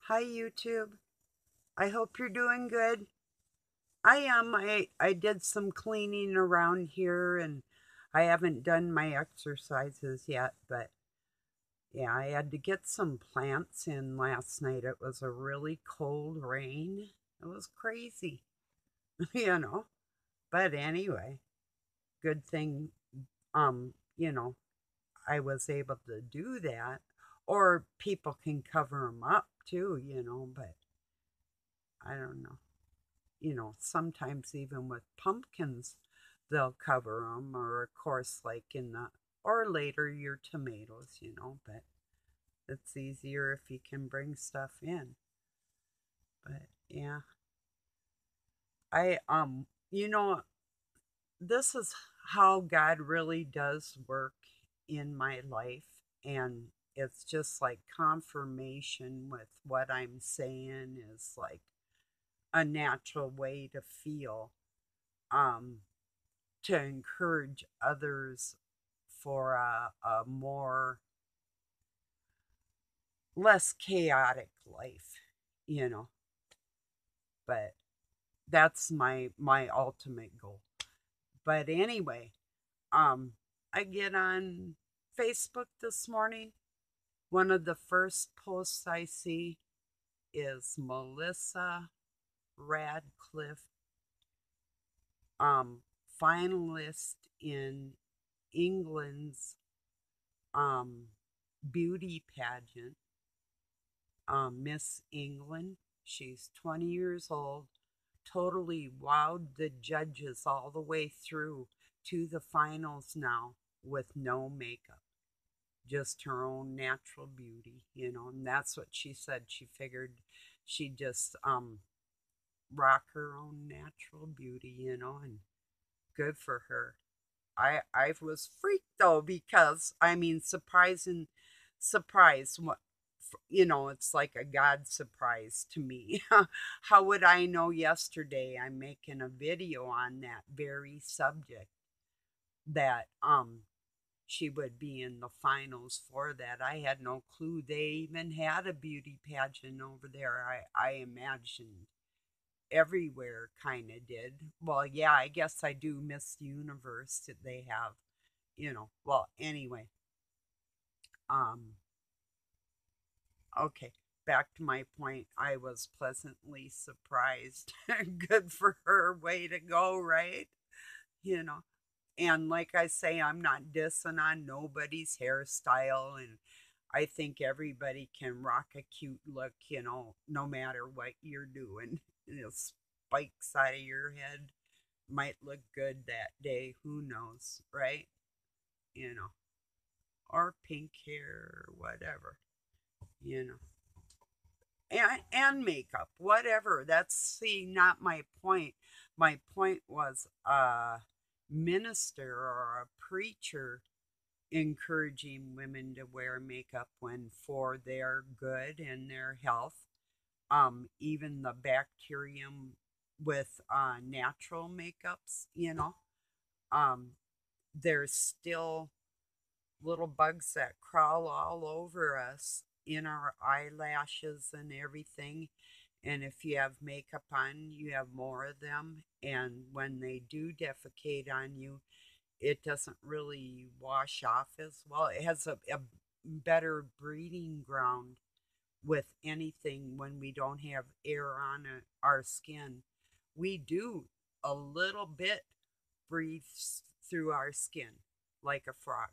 Hi, YouTube. I hope you're doing good. I am. I did some cleaning around here and I haven't done my exercises yet, but yeah, I had to get some plants in last night. It was a really cold rain. It was crazy, you know. But anyway, good thing, um, you know, I was able to do that. Or people can cover them up too, but I don't know. Sometimes even with pumpkins, they'll cover them, or of course, like or later your tomatoes, but it's easier if you can bring stuff in. But yeah, I, you know, this is how God really does work in my life. And it's just like confirmation with what I'm saying is like a natural way to feel. Um, to encourage others for a more less chaotic life, you know. But that's my ultimate goal. But anyway, um, I get on Facebook this morning. One of the first posts I see is Melissa Radcliffe, um, finalist in England's um, beauty pageant, Miss England. She's 20 years old, totally wowed the judges all the way through to the finals now with no makeup, just her own natural beauty, and that's what she said. She figured she'd just rock her own natural beauty, and good for her. I was freaked though because I mean surprise what it's like a God surprise to me. How would I know yesterday I'm making a video on that very subject that she would be in the finals for that? I had no clue they even had a beauty pageant over there. I imagined everywhere kind of did. Well, yeah, I guess I do miss the universe that they have, Well, anyway, um okay, back to my point. I was pleasantly surprised. Good for her. Way to go, right? You know. And like I say, I'm not dissing on nobody's hairstyle. And I think everybody can rock a cute look, no matter what you're doing. Spikes out of your head might look good that day. Who knows, right? You know, or pink hair, or whatever, you know. And makeup, whatever. That's see, not my point. My point was a minister or a preacher encouraging women to wear makeup when for their good and their health. Even the bacterium with natural makeups, um, there's still little bugs that crawl all over us in our eyelashes and everything. And if you have makeup on, you have more of them. And when they do defecate on you, it doesn't really wash off as well. It has a better breeding ground with anything when we don't have air on our skin. We do a little bit breathe through our skin like a frog,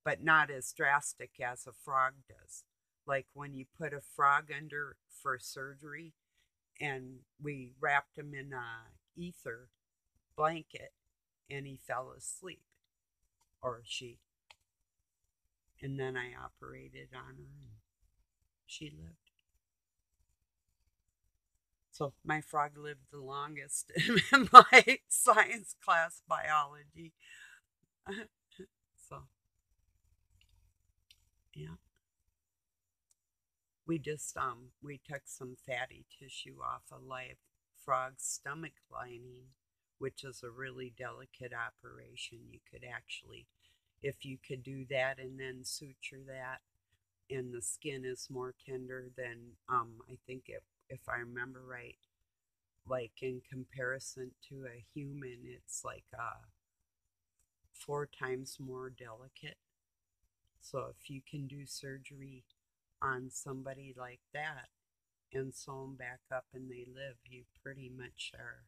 but not as drastic as a frog does. Like when you put a frog under for surgery and we wrapped him in a ether blanket and he fell asleep, or she, and then I operated on her and she lived. So my frog lived the longest in my science class biology. So yeah, we took some fatty tissue off a live frog's stomach lining, which is a really delicate operation. You could actually, if you could do that and then suture that and the skin is more tender than I think if I remember right, like in comparison to a human, it's like 4 times more delicate. So if you can do surgery on somebody like that and sew them back up and they live, you pretty much are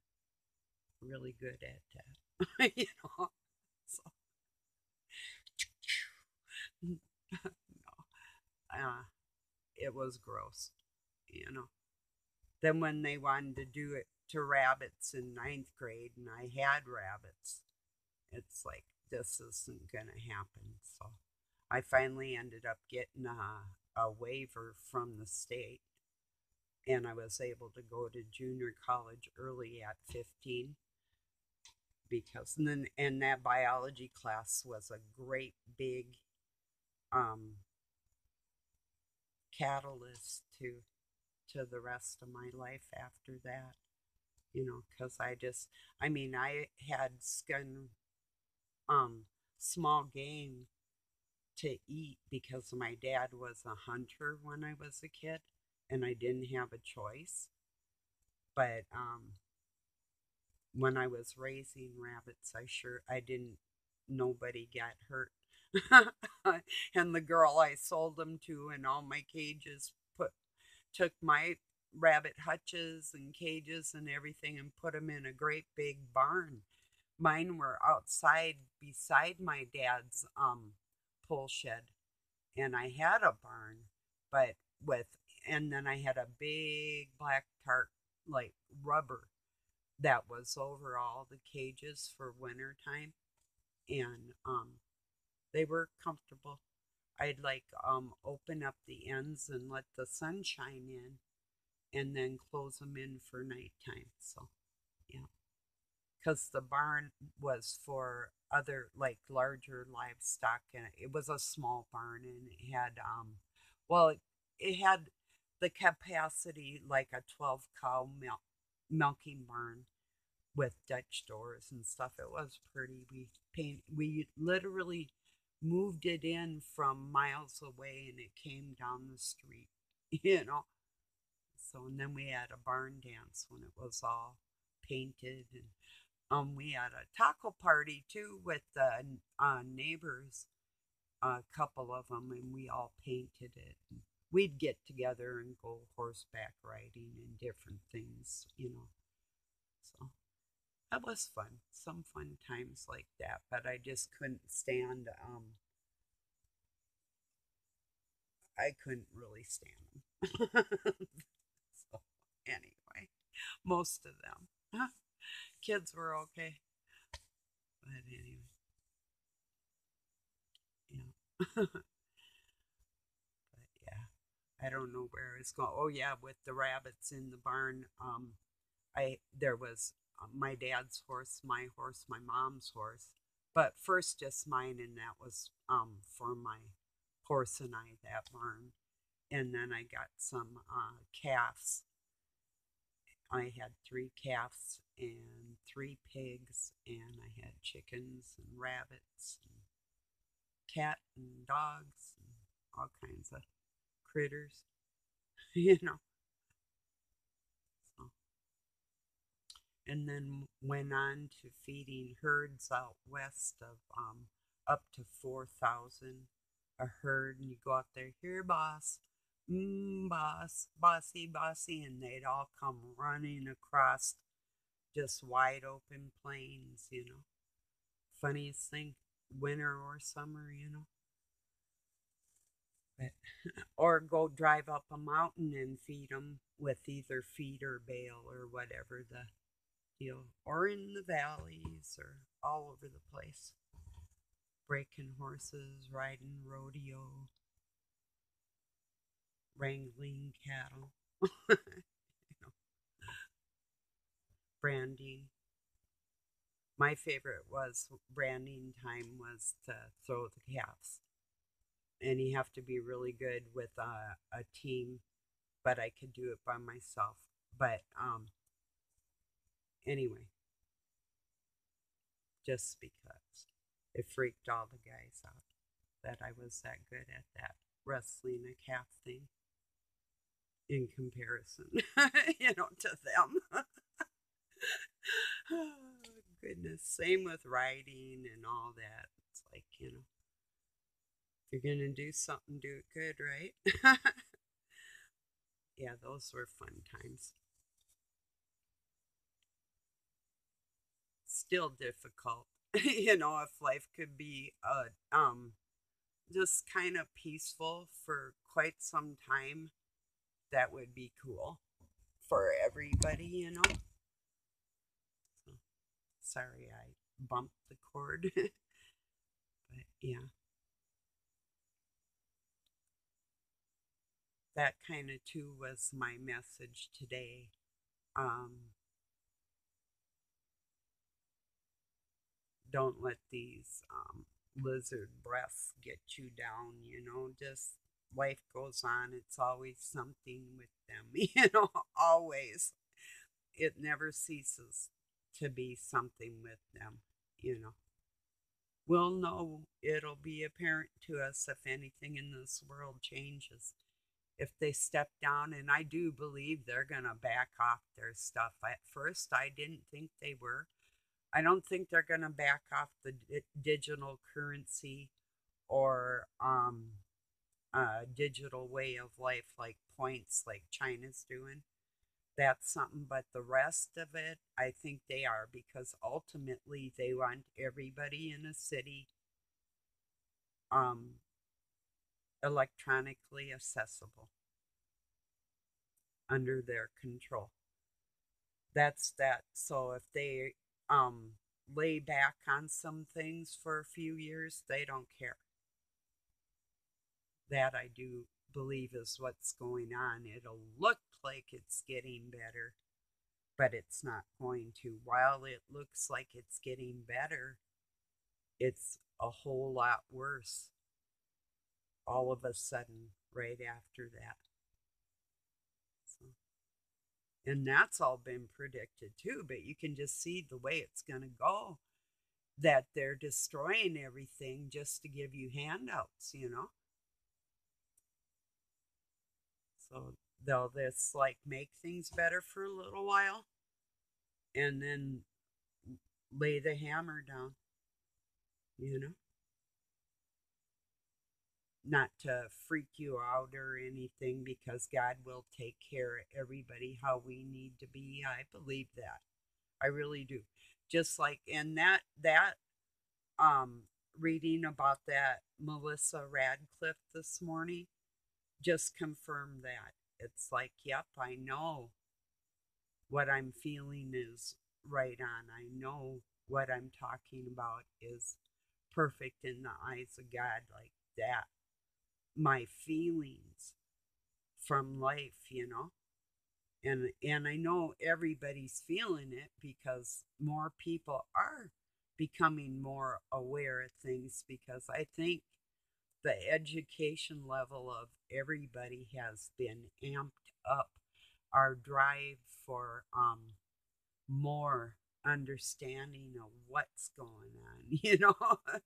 really good at that. You know, so no, uh, it was gross. You know. Then when they wanted to do it to rabbits in ninth grade, and I had rabbits, it's like this isn't gonna happen. So I finally ended up getting a waiver from the state, and I was able to go to junior college early at 15 because and that biology class was a great big um, catalyst to the rest of my life after that. You know, because I mean, I had skin, um, small game to eat because my dad was a hunter when I was a kid, and I didn't have a choice. But when I was raising rabbits, I didn't. Nobody got hurt, and the girl I sold them to in all my cages took my rabbit hutches and cages and everything and put them in a great big barn. Mine were outside beside my dad's pole shed, and I had a barn, but with and then I had a big black tarp like rubber that was over all the cages for winter time, and they were comfortable. I'd like open up the ends and let the sun shine in, and then close them in for nighttime. So yeah, because the barn was for other like larger livestock, and it was a small barn, and it had well, it had the capacity like a 12 cow milking barn with Dutch doors and stuff. It was pretty. We literally moved it in from miles away, and it came down the street. You know. So and then we had a barn dance when it was all painted, and we had a taco party too with the neighbors, a couple of them, and we all painted it. And we'd get together and go horseback riding and different things, you know. So that was fun. Some fun times like that, but I just couldn't stand. I couldn't really stand them. So anyway, most of them. Kids were okay, but anyway, yeah. But yeah, I don't know where it's going. Oh yeah, with the rabbits in the barn, I there was my dad's horse, my mom's horse, but first just mine, and that was for my horse and I, that barn, and then I got some calves. I had 3 calves and 3 pigs, and I had chickens and rabbits and cat and dogs and all kinds of critters, you know. So, and then went on to feeding herds out west of up to 4,000 a herd, and you go out there, here, boss, boss, bossy, bossy, and they'd all come running across just wide open plains, you know. Funniest thing, winter or summer, you know. But, or go drive up a mountain and feed them with either feed or bale or whatever the deal, or in the valleys or all over the place. Breaking horses, riding rodeo, wrangling cattle, you know, branding. My favorite was branding time was to throw the calves. And you have to be really good with a team, but I could do it by myself. But anyway, just because it freaked all the guys out that I was that good at that. wrestling a calf thing in comparison, to them. Oh, goodness. Same with riding and all that. It's like, if you're going to do something, do it good, right? Yeah, those were fun times. Still difficult. If life could be just kind of peaceful for quite some time, that would be cool for everybody. So, sorry, I bumped the cord. But yeah, that kind of too was my message today. Um, don't let these lizard breaths get you down. Just life goes on. It's always something with them, always. It never ceases to be something with them, you know. We'll know, it'll be apparent to us if anything in this world changes. If they step down, and I do believe they're going to back off their stuff. At first, I didn't think they were. I don't think they're going to back off the digital currency or digital way of life like points like China's doing. That's something, but the rest of it, I think they are, because ultimately they want everybody in a city um, electronically accessible under their control. That's that. So if they lay back on some things for a few years, they don't care. That I do believe is what's going on. It'll look like it's getting better, but it's not going to. While it looks like it's getting better, it's a whole lot worse all of a sudden right after that. So, and that's all been predicted too, but you can just see the way it's going to go, that they're destroying everything just to give you handouts. So they'll just like make things better for a little while and then lay the hammer down, you know? Not to freak you out or anything, because God will take care of everybody how we need to be. I believe that. I really do. Just like in that um reading about that Melissa Radcliffe this morning just confirmed that. It's like, yep, I know what I'm feeling is right on. I know what I'm talking about is perfect in the eyes of God, like that. My feelings from life. And I know everybody's feeling it because more people are becoming more aware of things, because I think the education level of everybody has been amped up. Our drive for more understanding of what's going on,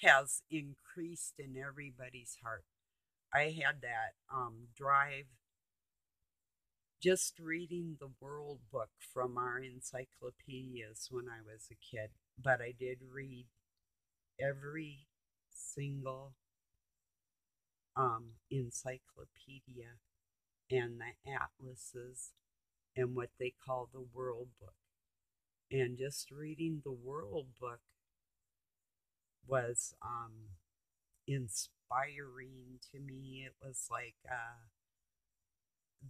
has increased in everybody's heart. I had that drive just reading the World Book from our encyclopedias when I was a kid, but I did read every single encyclopedia and the atlases and what they call the World Book. And just reading the World Book was inspiring to me. It was like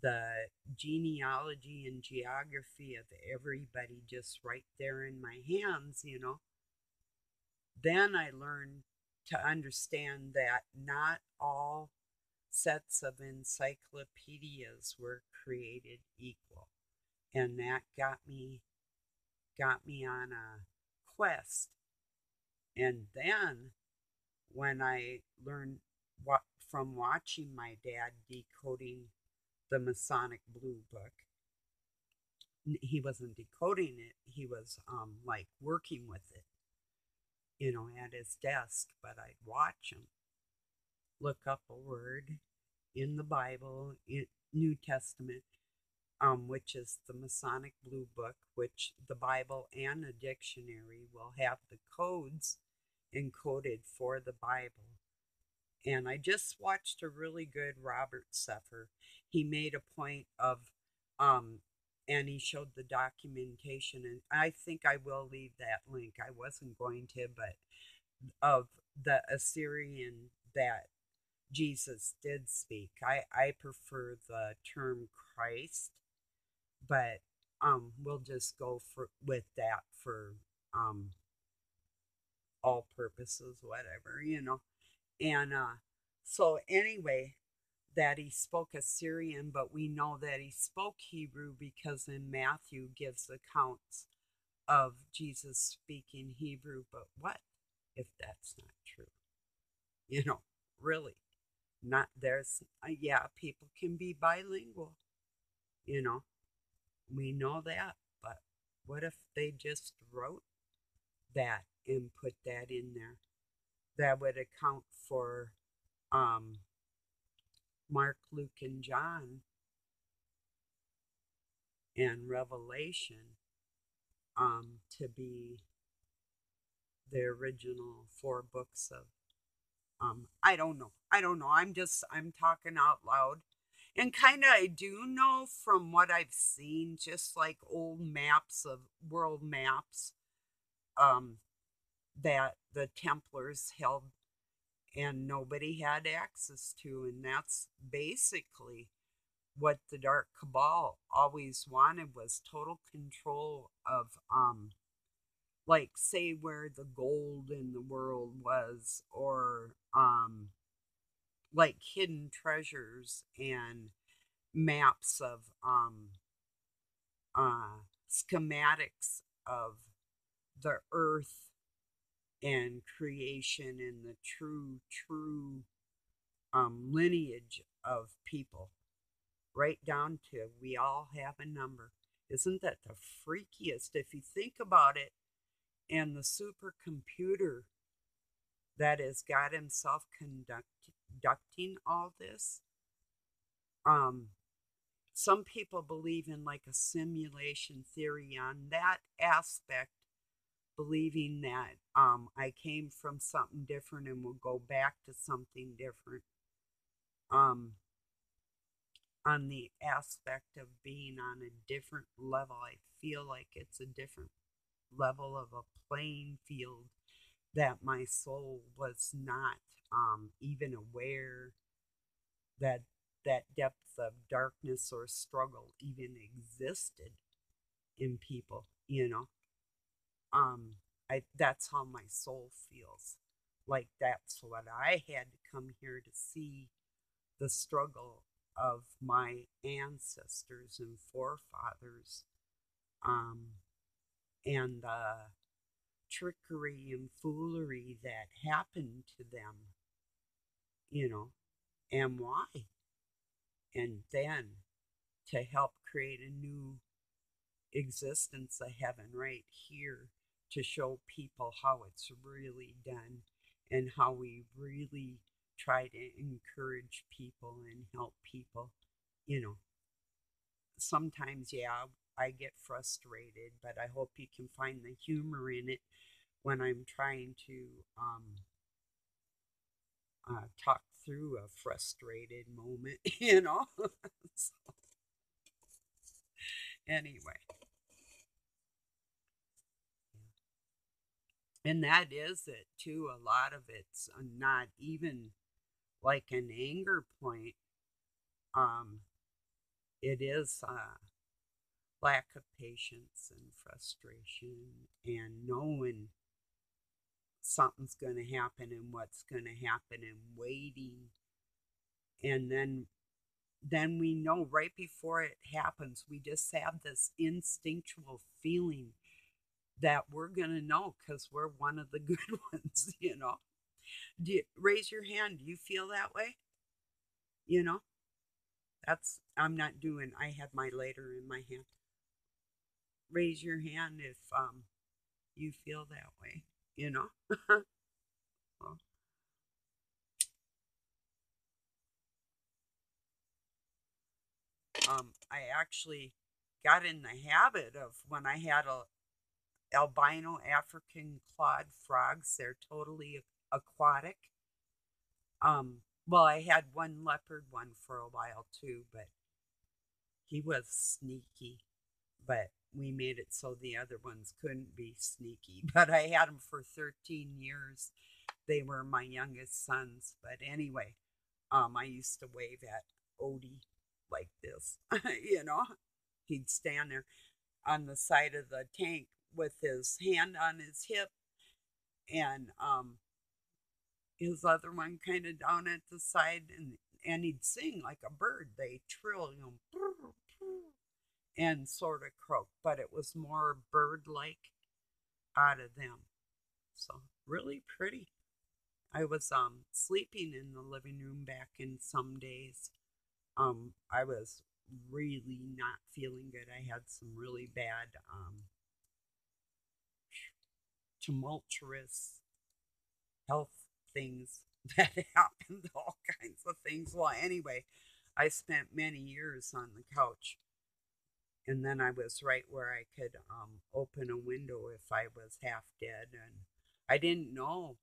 the genealogy and geography of everybody just right there in my hands. Then I learned to understand that not all sets of encyclopedias were created equal. And that got me on a quest. And then when I learned what from watching my dad decoding the Masonic Blue Book, he wasn't decoding it, he was like working with it, at his desk, but I'd watch him. look up a word in the Bible, in New Testament, which is the Masonic Blue Book, which the Bible and a dictionary will have the codes encoded for the Bible. And I just watched a really good Robert Seffer. He made a point of, and he showed the documentation, and I think I will leave that link. I wasn't going to, but of the Assyrian that Jesus did speak. I prefer the term Christ, but we'll just go with that for all purposes, whatever. And so anyway, that he spoke Assyrian, but we know that he spoke Hebrew because in Matthew gives accounts of Jesus speaking Hebrew. But what if that's not true? Really. Not there's yeah, people can be bilingual, you know. We know that, but what if they just wrote that and put that in there? That would account for Mark, Luke, and John and Revelation to be the original 4 books of I don't know. I'm talking out loud. And kind of I do know from what I've seen, just like old maps of world maps, um, that the Templars held and nobody had access to. And that's basically what the Dark Cabal always wanted, was total control of, like, say, where the gold in the world was, or like hidden treasures and maps of schematics of the earth and creation and the true lineage of people, right down to we all have a number. Isn't that the freakiest if you think about it? And the supercomputer that is God Himself conducting all this. Some people believe in like a simulation theory on that aspect, believing that I came from something different and will go back to something different. On the aspect of being on a different level, I feel like it's a different level of a playing field that my soul was not even aware that that depth of darkness or struggle even existed in people. That's how my soul feels. Like that's what I had to come here to see, the struggle of my ancestors and forefathers, and the trickery and foolery that happened to them, you know, and why. And then to help create a new existence of heaven right here, to show people how it's really done and how we really try to encourage people and help people. You know, sometimes, yeah, I get frustrated, but I hope you can find the humor in it when I'm trying to talk through a frustrated moment, so, anyway. And that is it too. A lot of it's not even like an anger point. Um, it is lack of patience and frustration and knowing something's going to happen and what's going to happen and waiting. And then we know right before it happens, we just have this instinctual feeling that we're going to know because we're one of the good ones. Raise your hand. Do you feel that way? You know, I'm not doing, I have my later in my hand. Raise your hand if you feel that way, you know? Well, I actually got in the habit of when I had a albino African clawed frogs. They're totally aquatic. Well, I had one leopard one for a while too, but he was sneaky. But we made it so the other ones couldn't be sneaky. But I had them for 13 years. They were my youngest sons. But anyway, I used to wave at Odie like this, you know. He'd stand there on the side of the tank with his hand on his hip and his other one kind of down at the side, and he'd sing like a bird. They trill, and sort of croak, but it was more bird like out of them. So really pretty. I was sleeping in the living room back in some days. I was really not feeling good. I had some really bad tumultuous health things that happened, all kinds of things. Well, anyway, I spent many years on the couch, and then I was right where I could open a window if I was half dead, and I didn't know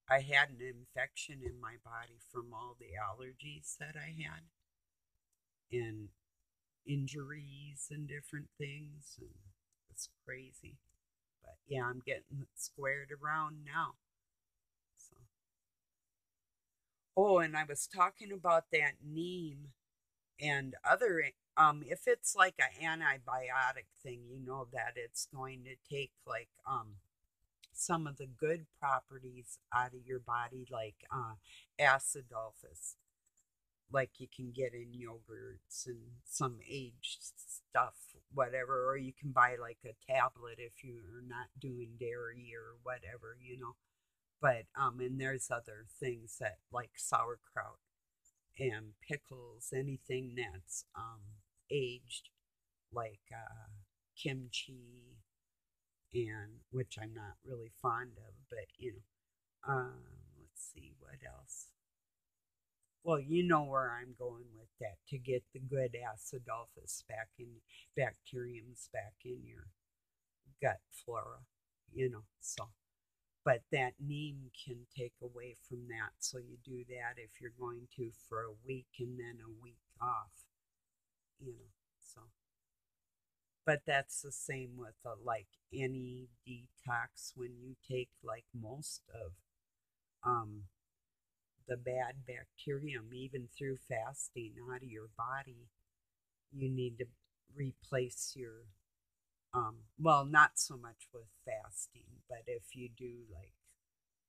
I had an infection in my body from all the allergies that I had and injuries and different things, and it's crazy. But yeah, I'm getting squared around now. So, oh, and I was talking about that neem and other. If it's like an antibiotic thing, you know that it's going to take like some of the good properties out of your body, like acidophilus, like you can get in yogurts and some aged stuff, whatever, or you can buy like a tablet if you're not doing dairy or whatever, you know. But and there's other things that like sauerkraut and pickles, anything that's aged, like kimchi, and which I'm not really fond of, but you know, let's see what else. Well, you know where I'm going with that to get the good acidophilus back in bacteriums back in your gut flora, you know. So, but that neem can take away from that. So you do that if you're going to for a week and then a week off, you know. So, but that's the same with like any detox when you take like most of um the bad bacterium, even through fasting, out of your body. You need to replace your, well, not so much with fasting, but if you do like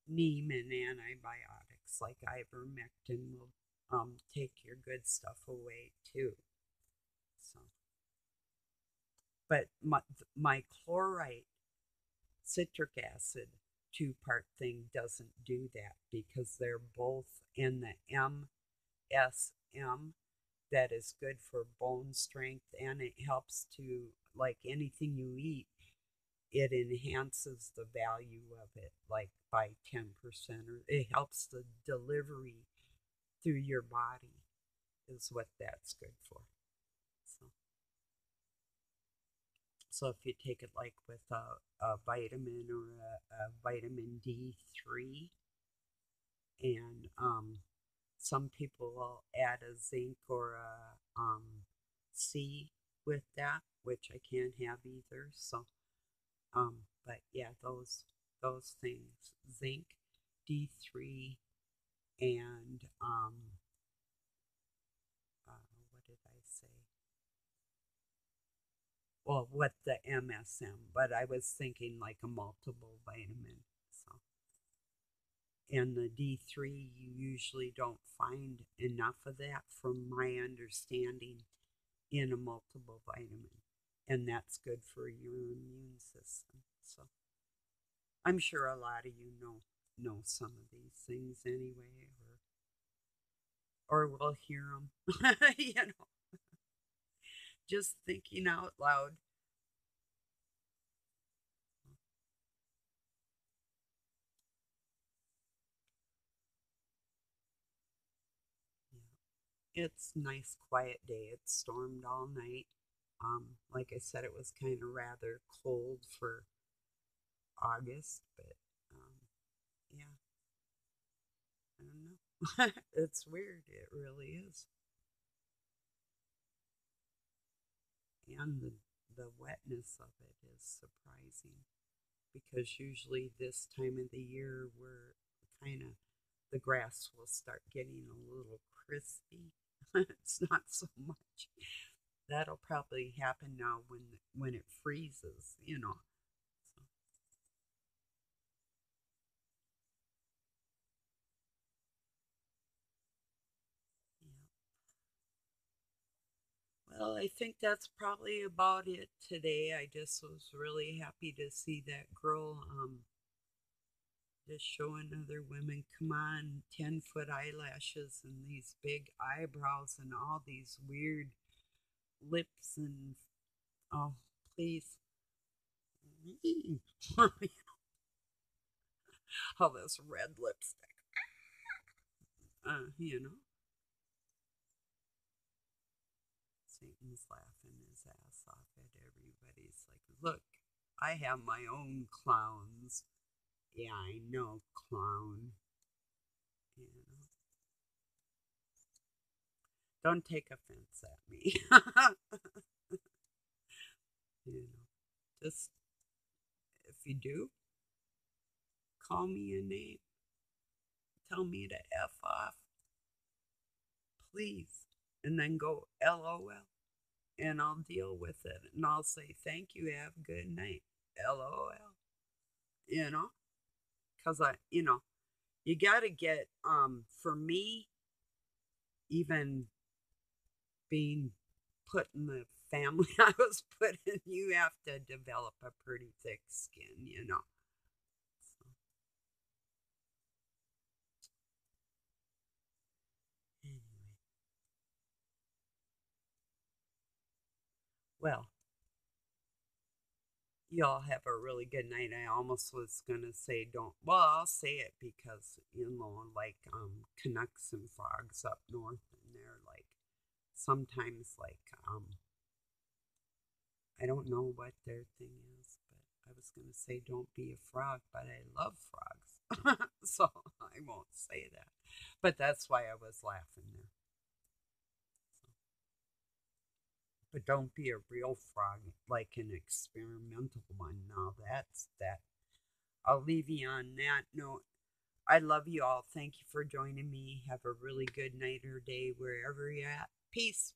neem and antibiotics like ivermectin will take your good stuff away too. So, but my chlorite citric acid two-part thing doesn't do that because they're both in the MSM that is good for bone strength, and it helps to, like anything you eat, it enhances the value of it like by 10%, or it helps the delivery through your body is what that's good for. So, so if you take it like with a vitamin or a vitamin D3, and some people will add a zinc or a C with that, which I can't have either. So, but yeah, those things, zinc, D3, and what did I say? Well, what the MSM, but I was thinking like a multiple vitamin. So, and the D3, you usually don't find enough of that, from my understanding, in a multiple vitamin. And that's good for your immune system. So, I'm sure a lot of you know some of these things anyway, or will hear them. You know, just thinking out loud. Yeah. It's a nice quiet day. It stormed all night. Like I said, it was kind of rather cold for August, but yeah, I don't know. It's weird. It really is. And the wetness of it is surprising because usually this time of the year we're kind of the grass will start getting a little crispy. It's not so much. That'll probably happen now when it freezes, you know. So, yeah. Well, I think that's probably about it today. I just was really happy to see that girl just showing other women, come on, 10-foot eyelashes and these big eyebrows and all these weird lips and oh, please. All this red lipstick. You know, Satan's laughing his ass off at everybody's like, look, I have my own clowns. Yeah, I know, clown. You know, don't take offense at me. You know, just if you do, call me a name. Tell me to F off, please. And then go LOL. And I'll deal with it. And I'll say, thank you, have a good night. LOL. You know? Because you got to get, for me, even being put in the family I was put in, you have to develop a pretty thick skin, you know. So, anyway, well, y'all have a really good night. I almost was gonna say don't. Well, I'll say it because like Canucks and frogs up north, and they're like sometimes like I don't know what their thing is, but I was gonna say don't be a frog, but I love frogs, so I won't say that. But that's why I was laughing there. So, but don't be a real frog, like an experimental one. Now that's that. I'll leave you on that note. I love you all. Thank you for joining me. Have a really good night or day wherever you're at. Peace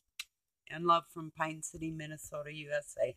and love from Pine City, Minnesota, USA.